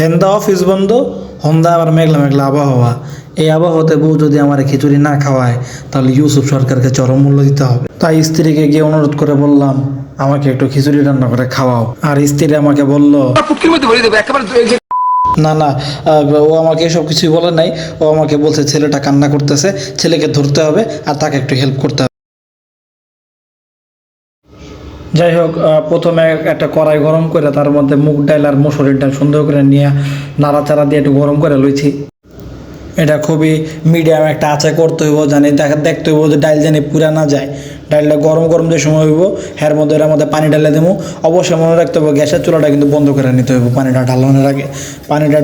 হেন্দা office বন্ধ, হন্দা আবার মেঘলা মেঘলা আবহাওয়া। এই আবহাওয়াতে বউ যদি আমার খিচুড়ি না খাওয়ায় তাহলে ইউসুফ সরকারকে চরম মূল্য দিতে হবে। তাই স্ত্রীকে গিয়ে অনুরোধ করে বললাম, আমাকে একটু খিচুড়ি রান্না করে খাওয়াও। আর স্ত্রী আমাকে বলল, না না, ও আমাকে এসব কিছুই বলে নাই। ও আমাকে বলছে ছেলেটা কান্না করতেছে, ছেলেকে ধরতে হবে আর তাকে একটু হেল্প করতে হবে। যাই হোক, প্রথমে একটা কড়াই গরম করে তার মধ্যে মুগ ডাল আর মসুরির ডাল সুন্দর করে নিয়ে নাড়াচাড়া দিয়ে একটু গরম করে লইছি। এটা খুবই মিডিয়াম একটা আঁচে করতে হইব, জানি দেখতে হইব যে ডাল জানি পুরা না যায়। ডালটা গরম গরম যে সময় হইব এর মধ্যে পানি ঢালে দেবো। অবশ্যই মনে রাখতে হবে গ্যাসের চুলাটা কিন্তু বন্ধ করে নিতে হইব পানিটা ঢালানোর আগে। পানিটা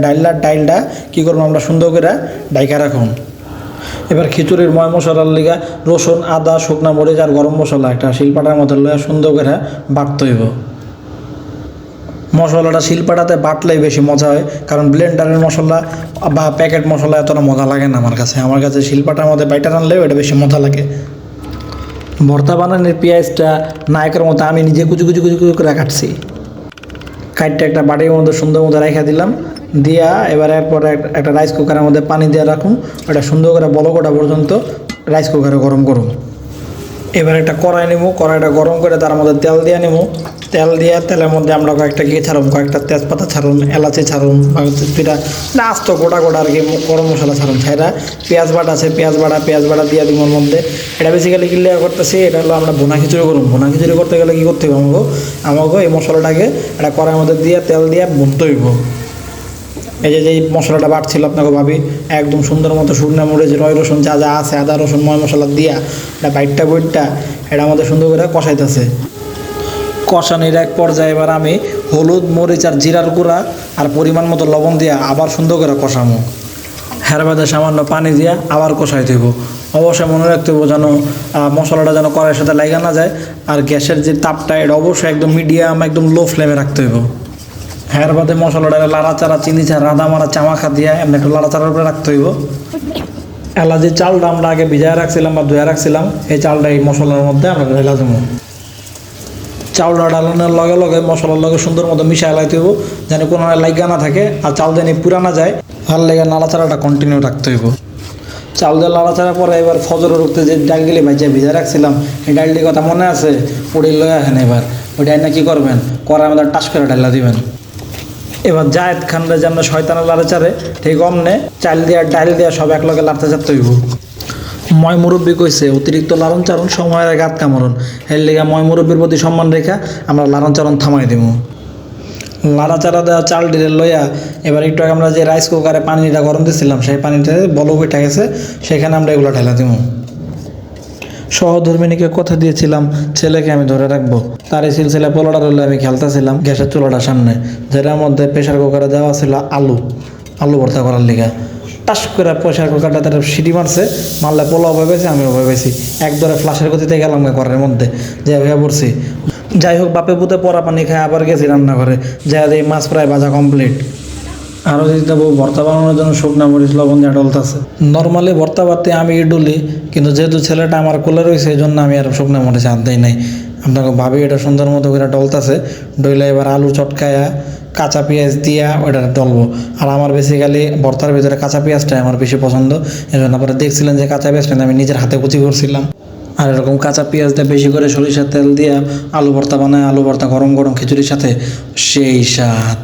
ডালটা কী করবো আমরা সুন্দর করে ডাইকা রাখুন। এবার খিচুড়ির ময় মশলার লিগা রসুন, আদা, শুকনা মরিচ আর গরম মশলা একটা শিলপাটার মধ্যে লইয়া সুন্দর করে বাটতে হইব। মশলাটা শিলপাটাতে বাটলেই বেশি মজা হয়, কারণ ব্লেন্ডারের মশলা বা প্যাকেট মশলা এতটা মজা লাগে না আমার কাছে শিলপাটার মধ্যে বাইটা রানলেও এটা বেশি মজা লাগে। ভর্তা বানানোর পেঁয়াজটা নায়কের মতো আমি নিজে কুচু কুচু কুচু কুচু করে কাটছি। কাটটা একটা বাটির মধ্যে সুন্দর মতো রেখে দিলাম, দিয়া এরপরে একটা রাইস কুকারের মধ্যে পানি দিয়ে রাখুন। ওটা সুন্দর করে বলকটা পর্যন্ত রাইস কুকারে গরম করুন। এবার একটা কড়াই নেবো, কড়াইটা গরম করে তার মধ্যে তেল দিয়ে নেবো। তেলের মধ্যে আমরা কয়েকটা ছাড়ুন, কয়েকটা তেজপাতা ছাড়ুন, এলাচি ছাড়ুন, যেটা আস্ত গোটা আর কি গরম মশলা ছাড়ুন। ছাইরা পেঁয়াজ বাটা দিয়ে দিব ওর মধ্যে। এটা বেসিক্যালি ক্লিয়ার করতেছি, এটা হলো আমরা ভুনা খিচুড়ি করুন। ভুনা খিচুড়ি করতে গেলে কী করতে হবে আমাকে এই মশলাটাকে একটা কড়াইয়ের মধ্যে দিয়ে তেল দিয়ে ভুনতে হইব। এই যে মশলাটা বাটছিল আপনাকে ভাবি একদম সুন্দর মতো শুকনো মরিচ, রসুন যা যা আছে, আদা রসুন ময় মশলা দিয়া এটা বইটটা এটা আমাদের সুন্দর করে কষাইতেছে। কষানির এক পর্যায়ে এবার আমি হলুদ, মরিচ আর জিরার গুঁড়া আর পরিমাণ মতো লবণ দিয়া আবার সুন্দর করে কষামো। বাদে সামান্য পানি দিয়া আবার কষাই দেবো। অবশ্যই মনে রাখতে হইব যেন মশলাটা যেন কড়াইয়ের সাথে লাগা না যায়। আর গ্যাসের যে তাপটা এটা অবশ্যই একদম মিডিয়াম, একদম লো ফ্লেমে রাখতে হইব। বাদে মশলাটা লাড়াচাড়া, চিনি চারা, আদা মারা, চামাখা দিয়া এমনি একটু লাড়াচাড়ার উপরে রাখতে হইব। যে চালটা আমরা আগে ভিজায় রাখছিলাম বা ধুয়ে রাখছিলাম, এই চালটা এই মশলার মধ্যে আমরা ঢেলা দেবো। চাউলটা ডালানোর লগে লগে মশলার লগে সুন্দর মতো মিশাই লাইতে হইব, যেন কোনো লাইগা না থাকে আর চাল যেন পুরানা যায়। আর লেগে নাড়াচাড়াটা কন্টিনিউ রাখতে হইব। চাল দিয়ে নাড়াচাড়া পরে এবার ফজরের উঠতে যে ডালগুলি ভিজায় রাখছিলাম, এই ডালটির কথা মনে আছে? ওটি লয়ে আসেন। এবার ওই ডালটা কী করবেন, কড়াই আমাদের টাস করে ডালা দিবেন। এবার জায়েদ খানরা যে আমরা শয়তানের লাড়াচাড়ে ঠিক অমনে চাল দিয়া ডাল দিয়া সব এক লগে লাড়তে চাড়তে হইব। ময় মুরব্বী কইছে অতিরিক্ত লালন চারণ সময়ের আগে আটকা মরণ। এর লেগে ময় মুরব্বীর প্রতি সম্মান রেখা আমরা লালন চারণ থামাই দিব। লাড়াচাড়া দেওয়া চাল ডিলে লইয়া এবার একটু আগে আমরা যে রাইস কুকারে পানিটা গরম দিয়েছিলাম সেই পানিটা বলক উঠে গেছে, সেখানে আমরা এগুলো ঢেলা দিব। সহধর্মিনীকে কথা দিয়েছিলাম ছেলেকে আমি ধরে রাখবো, তার এই সিলসিলা পোলাটা রইলে আমি খেলতেছিলাম গ্যাসের চুলাটার সামনে, যেটার মধ্যে প্রেশার কুকারে দেওয়া ছিল আলু ভর্তা করার লিগা। টাস করে প্রেশার কুকারটা তার সিটি মারলে পোলাও ভয় পেয়েছি, আমিও ভয় পেয়েছি। এক ধরে ফ্লাশের গতিতে গেলাম ঘরের মধ্যে যে ভেবে পড়ছি। যাই হোক, বাপে পুঁতে পরা পানি খায় আবার গেছি রান্নাঘরে, যা এই মাছ প্রায় ভাজা কমপ্লিট। আরও যদি দেবো ভর্তা বানানোর জন্য শুকনা মরিচ, লবণ দিয়ে ডলতেছে। নর্মালি ভর্তা বাড়তে আমি ডলি, কিন্তু যেহেতু ছেলেটা আমার কোলে রয়েছে এই জন্য আমি আর শুকনা মরিচ হাত দিই নাই। আপনাকে ভাবি এটা সুন্দর মতো করে ডলতেছে। ডইলে এবার আলু চটকায়া কাঁচা পেঁয়াজ দিয়া ওইটা ডলবো। আর আমার বেসিক্যালি ভর্তার ভিতরে কাঁচা পেঁয়াজটাই আমার বেশি পছন্দ। এই জন্য আপনারা দেখছিলেন যে কাঁচা পেঁয়াজটা আমি নিজের হাতে কুচি করছিলাম। আর এরকম কাঁচা পেঁয়াজটা বেশি করে সরিষার তেল দিয়া আলু ভর্তা বানায়, আলু ভর্তা গরম গরম খিচুড়ির সাথে সেই স্বাদ।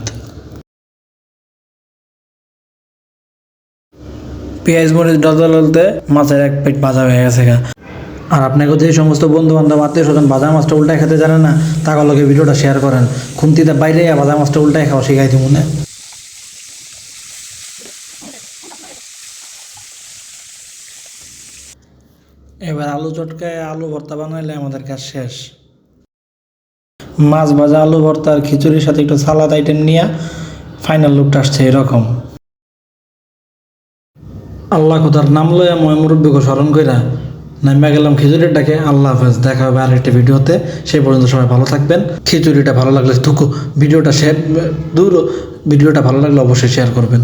পেঁয়াজ মরিচ ডলতে মাছের এক পেট ভাজা হয়ে গেছে গা। আর আপনাকে যে সমস্ত বন্ধু বান্ধব আত্মীয় স্বজন ভাজা মাছটা উল্টায় খেতে জানে না, তাগুলোকে ভিডিওটা শেয়ার করেন। খুন্তিতে বাইরে ভাজা মাছটা উল্টায় খাওয়া শিখাই দিব না। এবার আলু চটকায় আলু ভর্তা বানাইলে আমাদের কাজ শেষ। মাছ ভাজা, আলু ভর্তা আর খিচুড়ির সাথে একটু সালাদ আইটেম নিয়ে ফাইনাল লুকটা আসছে এরকম। আল্লাহ খোদার নাম লইয়া ময় মুরব্বীকে স্মরণ কইরা নামিয়া গেলাম খিচুড়িটাকে। আল্লাহ হাফেজ, দেখা হবে আরেকটি ভিডিওতে। সেই পর্যন্ত সবাই ভালো থাকবেন। খিচুড়িটা ভালো লাগলে ভিডিওটা ভালো লাগলে অবশ্যই শেয়ার করবেন।